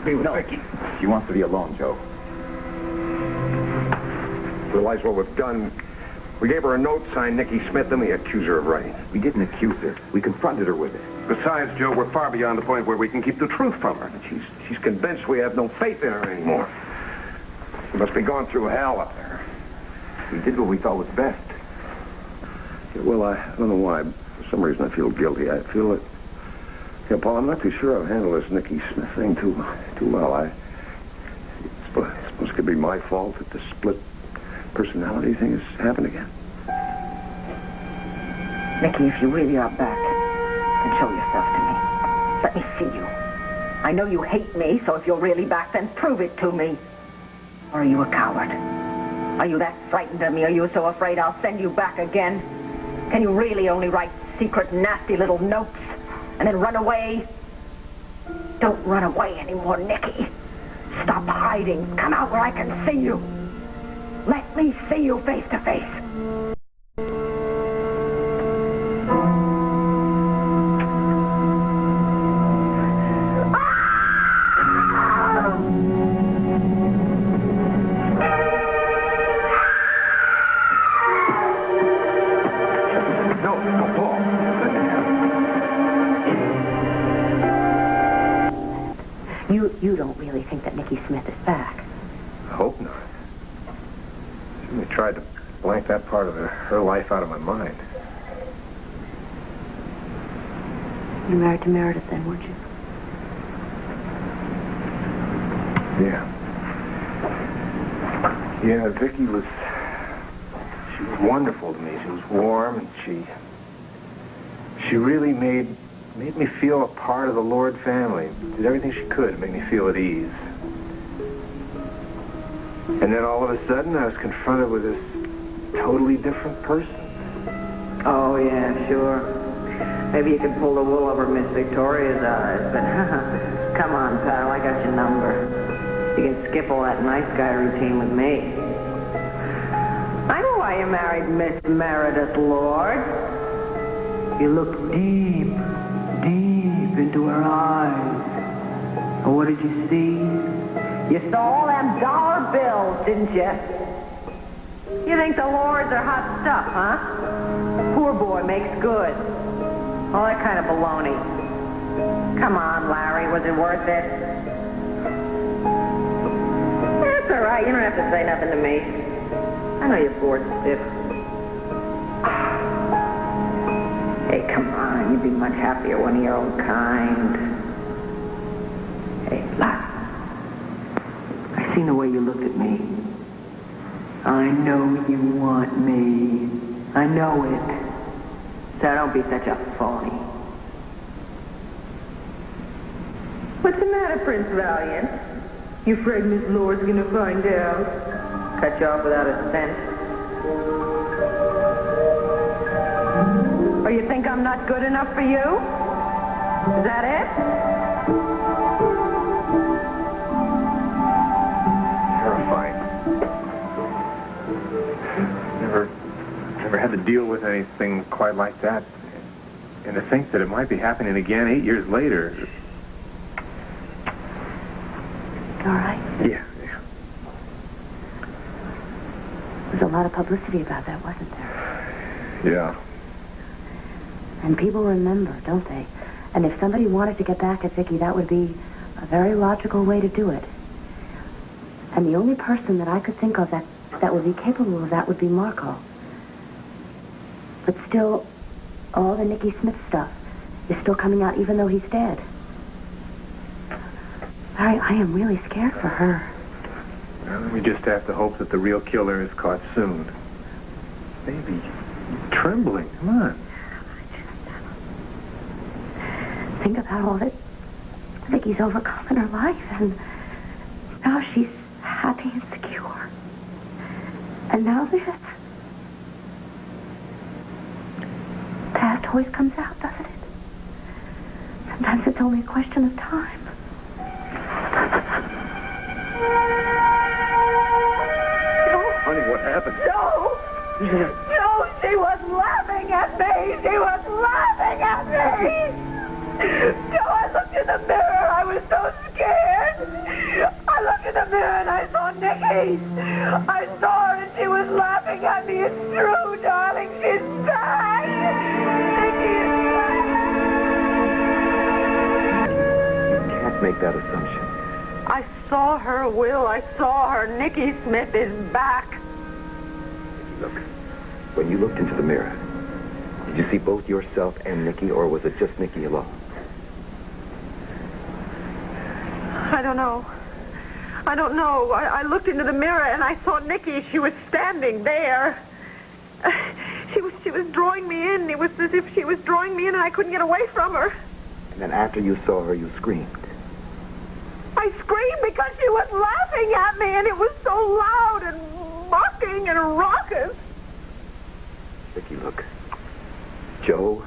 Be with Viki. She wants to be alone, Joe. Realize what we've done. We gave her a note signed Niki Smith, and we accused her of writing. We didn't accuse her. We confronted her with it. Besides, Joe, we're far beyond the point where we can keep the truth from her. She's convinced we have no faith in her anymore. She must be going through hell up there. We did what we thought was best. Yeah, well, I don't know why. For some reason, I feel guilty. I feel that... Yeah, Paul, I'm not too sure I've handled this Niki Smith thing too well. I suppose it could be my fault that the split personality thing has happened again. Niki, if you really are back, then show yourself to me. Let me see you. I know you hate me, so if you're really back, then prove it to me. Or are you a coward? Are you that frightened of me? Are you so afraid I'll send you back again? Can you really only write secret, nasty little notes and then run away? Don't run away anymore, Niki. Stop hiding. Come out where I can see you. Let me see you face to face. You don't really think that Niki Smith is back? I hope not. I certainly tried to blank that part of her life out of my mind. You married to Meredith then, weren't you? Yeah. Yeah, Viki was... She was wonderful to me. She was warm, and she really made me feel a part of the Lord family. Did everything she could to make me feel at ease. And then all of a sudden, I was confronted with this totally different person. Oh, yeah, sure. Maybe you can pull the wool over Miss Victoria's eyes, but come on, pal, I got your number. You can skip all that nice guy routine with me. I know why you married Miss Meredith, Lord. You look deep into her eyes. And what did you see? You saw all them dollar bills, didn't you? You think the Lords are hot stuff, huh? Poor boy makes good. All that kind of baloney. Come on, Larry, was it worth it? That's all right, you don't have to say nothing to me. I know you're bored stiff. Hey, come on, you'd be much happier one of your own kind. Hey, look. I seen the way you looked at me. I know you want me. I know it. So don't be such a phony. What's the matter, Prince Valiant? You afraid Miss Lord's gonna find out? Cut you off without a cent. Or you think I'm not good enough for you? Is that it? Terrifying. Never had to deal with anything quite like that. And to think that it might be happening again 8 years later. All right? Yeah. There was a lot of publicity about that, wasn't there? Yeah. And people remember, don't they? And if somebody wanted to get back at Viki, that would be a very logical way to do it. And the only person that I could think of that would be capable of that would be Marco. But still, all the Niki Smith stuff is still coming out even though he's dead. I am really scared for her. Well, we just have to hope that the real killer is caught soon. Baby, you're trembling. Come on. Think about all that Viki's overcome in her life, and now she's happy and secure. And now this. Past always comes out, doesn't it? Sometimes it's only a question of time. Honey, what happened? No! No, she was laughing at me! She was laughing at me! No, I looked in the mirror. I was so scared. the mirror and I saw Niki. I saw her and she was laughing at me. It's true, darling. She's back. Niki is back. You can't make that assumption. I saw her, Will. I saw her. Niki Smith is back. Look, when you looked into the mirror, did you see both yourself and Niki, or was it just Niki alone? I don't know. I looked into the mirror and I saw Niki. She was standing there. She was drawing me in. It was as if she was drawing me in and I couldn't get away from her. And then after you saw her, you screamed. I screamed because she was laughing at me and it was so loud and mocking and raucous. Viki, look. Joe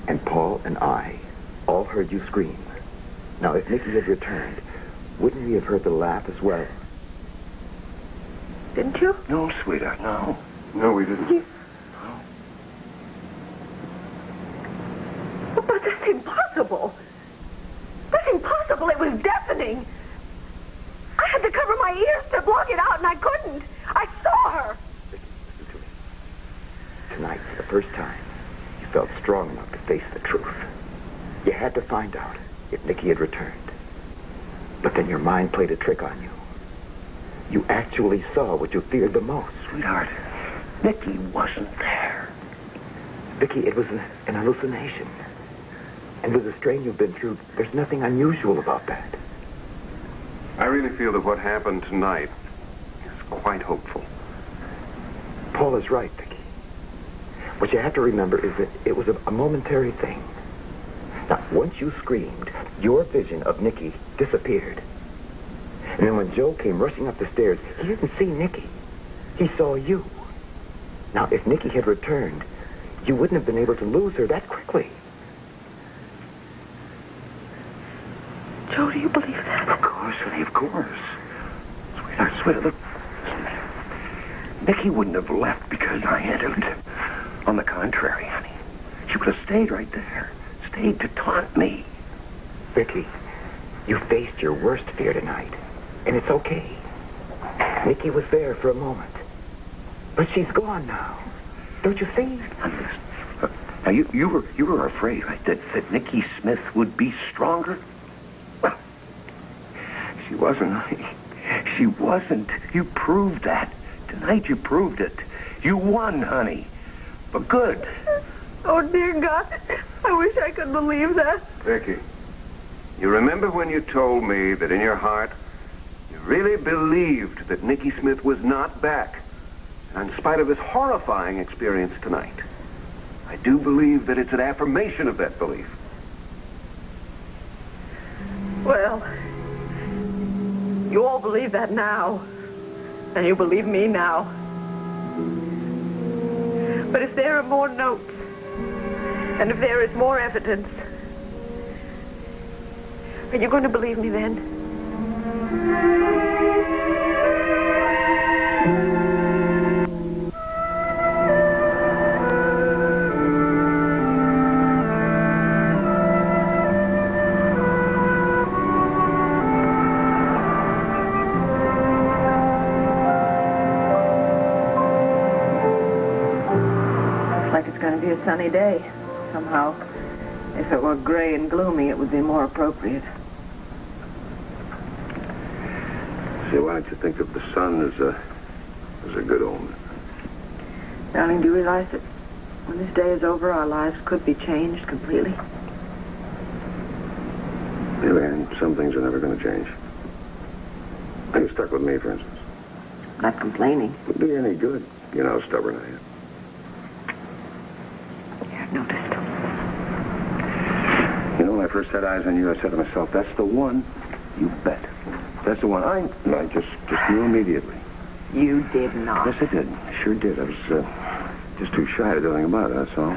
and Paul and I all heard you scream. Now, if Niki had returned, wouldn't we have heard the laugh as well? Didn't you? No, sweetheart, no. No, we didn't. But that's impossible. That's impossible. It was deafening. I had to cover my ears to block it out, and I couldn't. I saw her. Viki, listen to me. Tonight, for the first time, you felt strong enough to face the truth. You had to find out if Niki had returned. But then your mind played a trick on you. You actually saw what you feared the most. Sweetheart, Niki wasn't there. Viki, it was an hallucination. And with the strain you've been through, there's nothing unusual about that. I really feel that what happened tonight is quite hopeful. Paul is right, Viki. What you have to remember is that it was a momentary thing. Now, once you screamed, your vision of Niki disappeared. And then when Joe came rushing up the stairs, he didn't see Niki. He saw you. Now, if Niki had returned, you wouldn't have been able to lose her that quickly. Joe, do you believe that? Of course, honey, of course. Sweetheart, look. Niki wouldn't have left because I entered. On the contrary, honey. She would have stayed right there. Stayed to taunt me. Viki, you faced your worst fear tonight. And it's okay. Niki was there for a moment. But she's gone now. Don't you see? Now, you were afraid, right, that Niki Smith would be stronger? Well, she wasn't, honey. She wasn't. You proved that. Tonight you proved it. You won, honey. For good. Oh, dear God. I wish I could believe that. Viki, you remember when you told me that in your heart you really believed that Niki Smith was not back? And in spite of this horrifying experience tonight, I do believe that it's an affirmation of that belief. Well, you all believe that now. And you believe me now. But if there are more notes, and if there is more evidence, are you going to believe me then? Looks like it's going to be a sunny day. Somehow, if it were gray and gloomy, it would be more appropriate. Say, why don't you think of the sun as a good omen? Darling, do you realize that when this day is over, our lives could be changed completely? Maybe, and some things are never going to change. Are you stuck with me, for instance? Not complaining. Wouldn't do you any good. You know how stubborn I am. Yeah, I've noticed. You know, when I first set eyes on you, I said to myself, that's the one. You bet. That's the one. I just knew immediately. You did not. Yes, I did. I sure did. I was just too shy to do anything about it, that's all.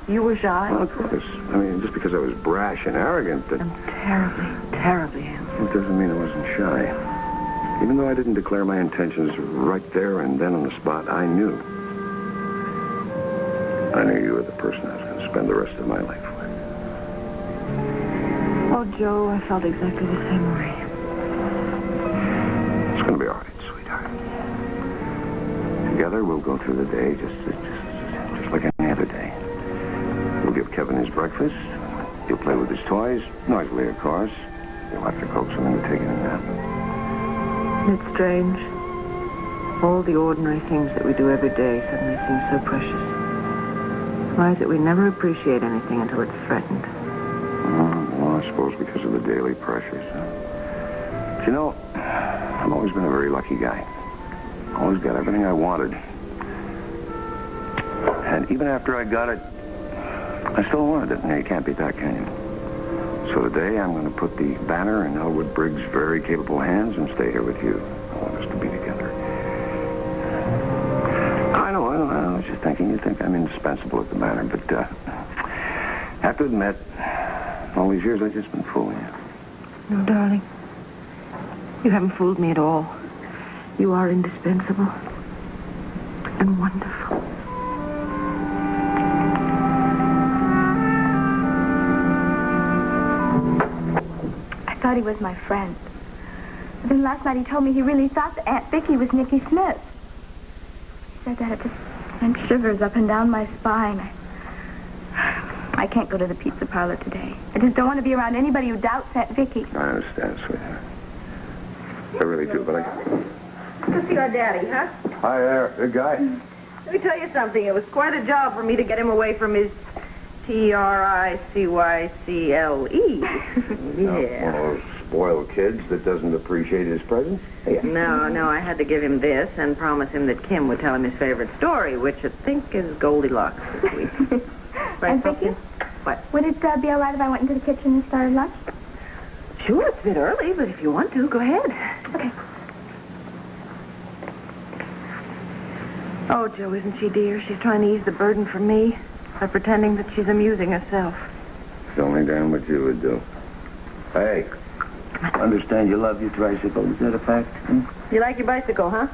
You were shy? Well, of course. I mean, just because I was brash and arrogant, that... I'm terribly, terribly handsome. It doesn't mean I wasn't shy. Even though I didn't declare my intentions right there and then on the spot, I knew. I knew you were the person I was going to spend the rest of my life with. Oh, Joe, I felt exactly the same way. going to be all right, sweetheart. Together, we'll go through the day just like any other day. We'll give Kevin his breakfast. He'll play with his toys, noisily, of course. You'll have to coax him into taking a nap. It's strange. All the ordinary things that we do every day suddenly seem so precious. Why is it we never appreciate anything until it's threatened? Well, I suppose because of the daily pressures. But you know, I've always been a very lucky guy. Always got everything I wanted. And even after I got it, I still wanted it. Now, you can't beat that, can you? So today, I'm going to put the banner in Elwood Briggs' very capable hands and stay here with you. I want us to be together. I know. I was just thinking, you think I'm indispensable at the manor, but I have to admit, all these years I've just been fooling you. No, darling. You haven't fooled me at all. You are indispensable and wonderful. I thought he was my friend. But then last night he told me he really thought that Aunt Viki was Niki Smith. He said that it just sent shivers up and down my spine. I can't go to the pizza parlor today. I just don't want to be around anybody who doubts Aunt Viki. I understand, sweetheart. I really do, but I... Good to see our daddy, huh? Hi there, good guy. Let me tell you something. It was quite a job for me to get him away from his Tricycle. Yeah. One of those spoiled kids that doesn't appreciate his presence. Yeah. No, I had to give him this and promise him that Kim would tell him his favorite story, which I think is Goldilocks this week. Right, Aunt Viki? What? Would it be all right if I went into the kitchen and started lunch? Sure, it's a bit early, but if you want to, go ahead. Okay. Oh, Joe, isn't she dear? She's trying to ease the burden from me by pretending that she's amusing herself. It's only damn what you would do. Hey, understand you love your tricycle. Is that a fact? You like your bicycle, huh?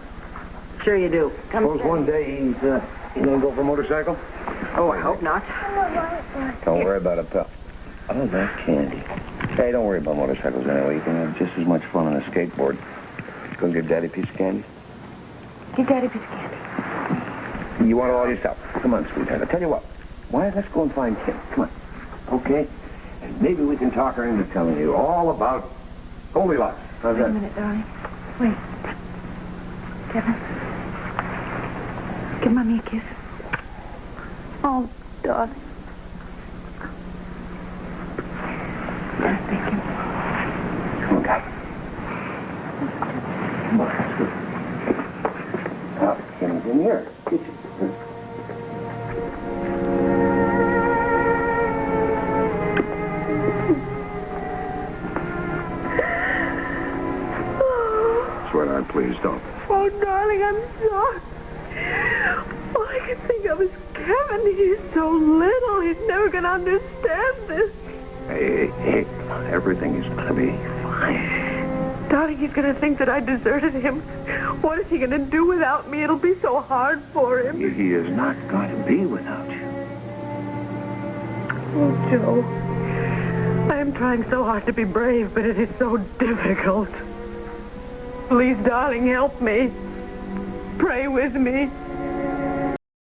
Sure you do. Come Suppose one day he's going to go for a motorcycle? Oh, I hope not. Don't worry about it, pal. Oh, that candy. Hey, don't worry about motorcycles anyway. You can have just as much fun on a skateboard. Go give Daddy a piece of candy. Give Daddy a piece of candy. You want it all yourself. Come on, sweetheart. I'll tell you what. Why, let's go and find Kim. Come on. Okay? And maybe we can talk her into telling you all about Goldilocks. How's Wait that? a minute, darling. Wait. Kevin. Give Mommy a kiss. Oh, darling. Thank you. Come on, guy. Come on, let's go. Oh, Kim's in here. Kitchen. Sweetheart, please don't. Oh, darling, I'm sorry. All I could think of is Kevin. He's so little. He's never going to understand this. Hey, come on. Everything is going to be fine. Darling, he's going to think that I deserted him. What is he going to do without me? It'll be so hard for him. He is not going to be without you. Oh, Joe. I am trying so hard to be brave, but it is so difficult. Please, darling, help me. Pray with me.